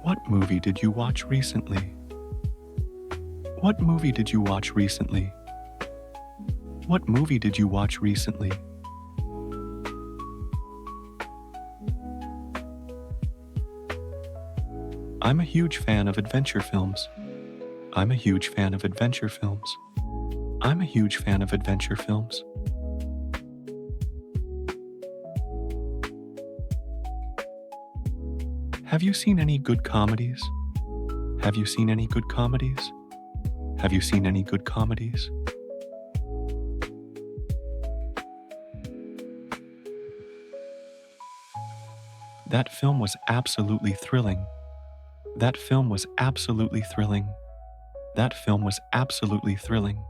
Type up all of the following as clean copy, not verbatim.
What movie did you watch recently? What movie did you watch recently? What movie did you watch recently? I'm a huge fan of adventure films. I'm a huge fan of adventure films. I'm a huge fan of adventure films. Have you seen any good comedies? Have you seen any good comedies? Have you seen any good comedies? That film was absolutely thrilling. That film was absolutely thrilling. That film was absolutely thrilling.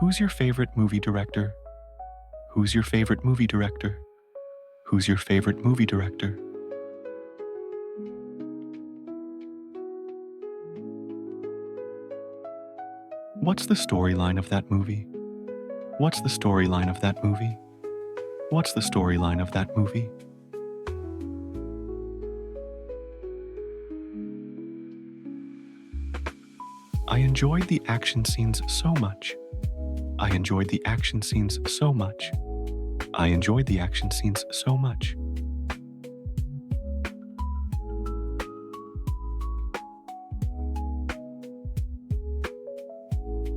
Who's your favorite movie director? Who's your favorite movie director? Who's your favorite movie director? What's the storyline of that movie? What's the storyline of that movie? What's the storyline of that movie? I enjoyed the action scenes so much. I enjoyed the action scenes so much. I enjoyed the action scenes so much.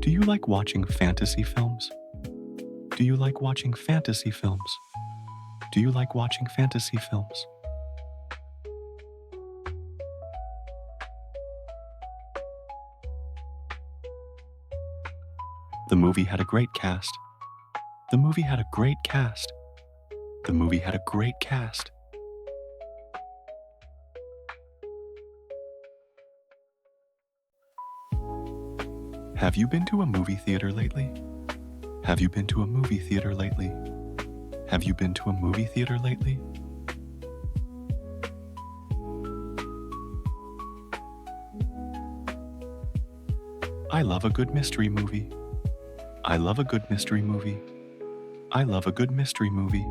Do you like watching fantasy films? Do you like watching fantasy films? Do you like watching fantasy films? The movie had a great cast. The movie had a great cast. The movie had a great cast. Have you been to a movie theater lately? Have you been to a movie theater lately? Have you been to a movie theater lately? I love a good mystery movie. I love a good mystery movie. I love a good mystery movie.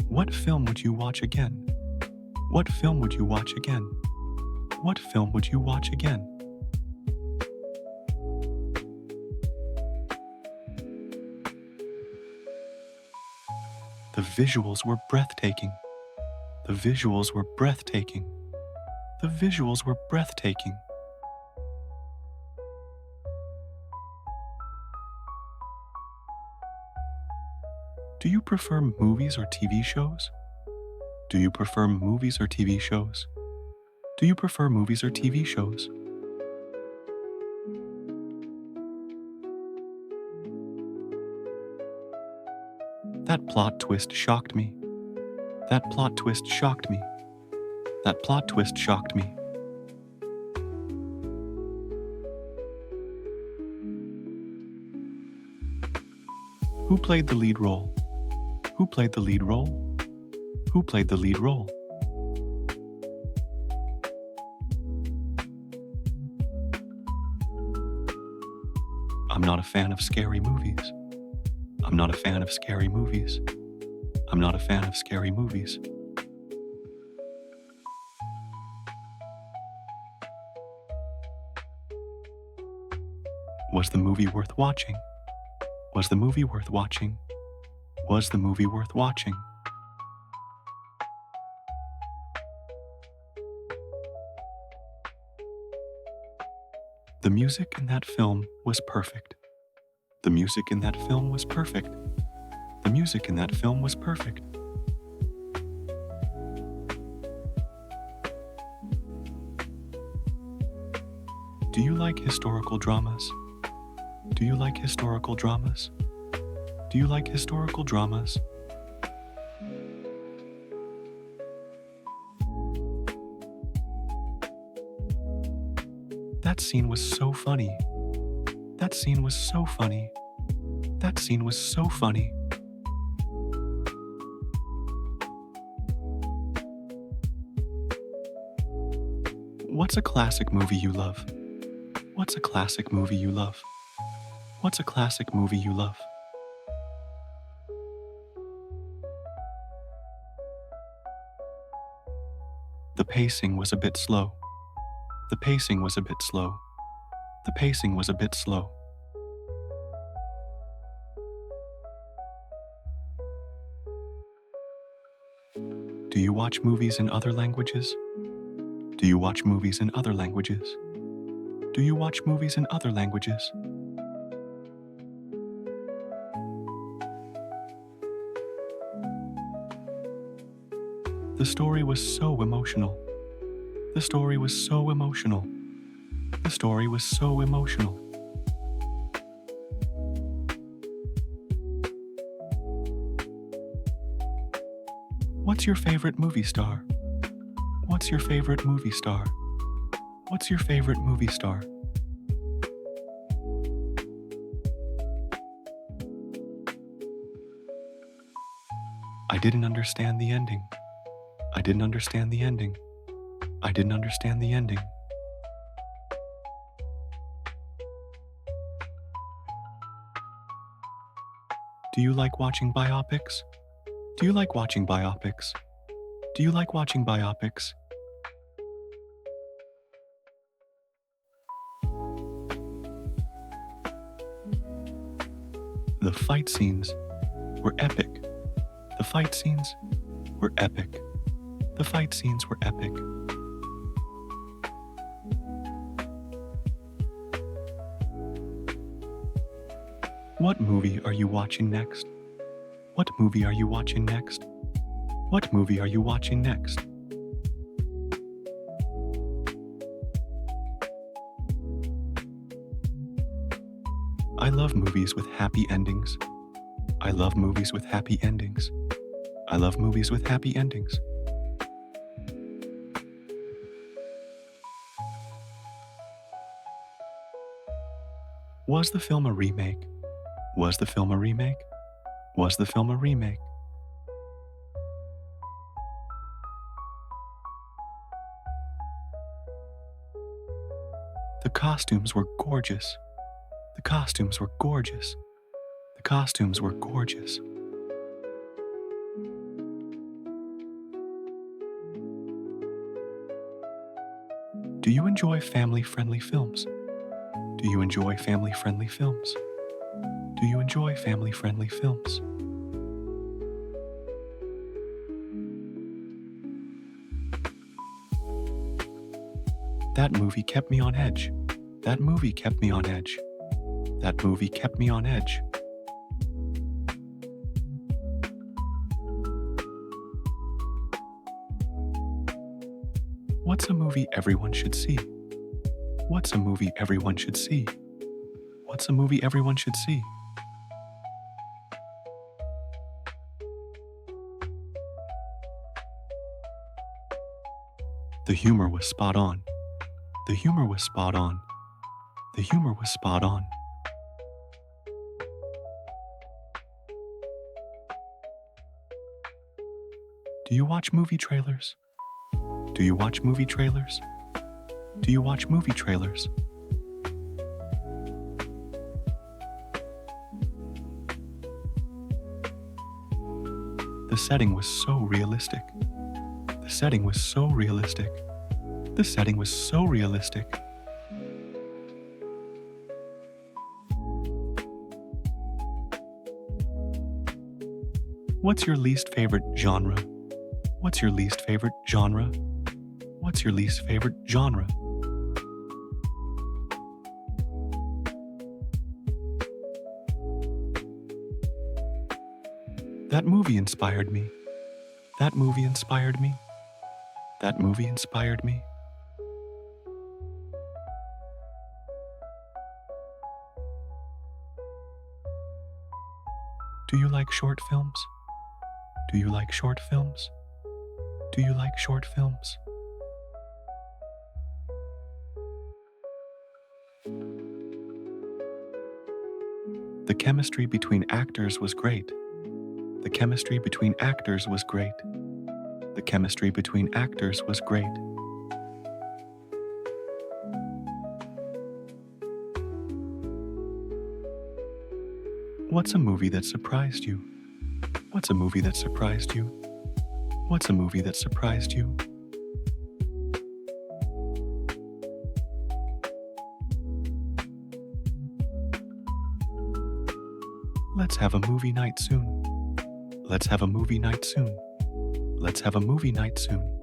What film would you watch again? What film would you watch again? What film would you watch again? The visuals were breathtaking. The visuals were breathtaking. The visuals were breathtaking. Do you prefer movies or TV shows? Do you prefer movies or TV shows? Do you prefer movies or TV shows? That plot twist shocked me. That plot twist shocked me. That plot twist shocked me. Who played the lead role? Who played the lead role? Who played the lead role? I'm not a fan of scary movies. I'm not a fan of scary movies. I'm not a fan of scary movies. Was the movie worth watching? Was the movie worth watching? Was the movie worth watching? The music in that film was perfect. The music in that film was perfect. The music in that film was perfect. Do you like historical dramas? Do you like historical dramas? Do you like historical dramas? That scene was so funny. That scene was so funny. That scene was so funny. What's a classic movie you love? What's a classic movie you love? What's a classic movie you love? The pacing was a bit slow. The pacing was a bit slow. The pacing was a bit slow. Do you watch movies in other languages? Do you watch movies in other languages? Do you watch movies in other languages? The story was so emotional. The story was so emotional. The story was so emotional. What's your favorite movie star? What's your favorite movie star? What's your favorite movie star? I didn't understand the ending. I didn't understand the ending. I didn't understand the ending. Do you like watching biopics? Do you like watching biopics? Do you like watching biopics? The fight scenes were epic. The fight scenes were epic. The fight scenes were epic. What movie are you watching next? What movie are you watching next? What movie are you watching next? I love movies with happy endings. I love movies with happy endings. I love movies with happy endings. Was the film a remake? Was the film a remake? Was the film a remake? The costumes were gorgeous. The costumes were gorgeous. The costumes were gorgeous. Do you enjoy family-friendly films? Do you enjoy family-friendly films? Do you enjoy family-friendly films? That movie kept me on edge. That movie kept me on edge. That movie kept me on edge. What's a movie everyone should see? What's a movie everyone should see? What's a movie everyone should see? The humor was spot on. The humor was spot on. The humor was spot on. Do you watch movie trailers? Do you watch movie trailers? Do you watch movie trailers? The setting was so realistic. The setting was so realistic. The setting was so realistic. What's your least favorite genre? What's your least favorite genre? What's your least favorite genre? That movie inspired me. That movie inspired me. That movie inspired me. Do you like short films? Do you like short films? Do you like short films? The chemistry between actors was great. The chemistry between actors was great. The chemistry between actors was great. What's a movie that surprised you? What's a movie that surprised you? What's a movie that surprised you? Let's have a movie night soon. Let's have a movie night soon. Let's have a movie night soon.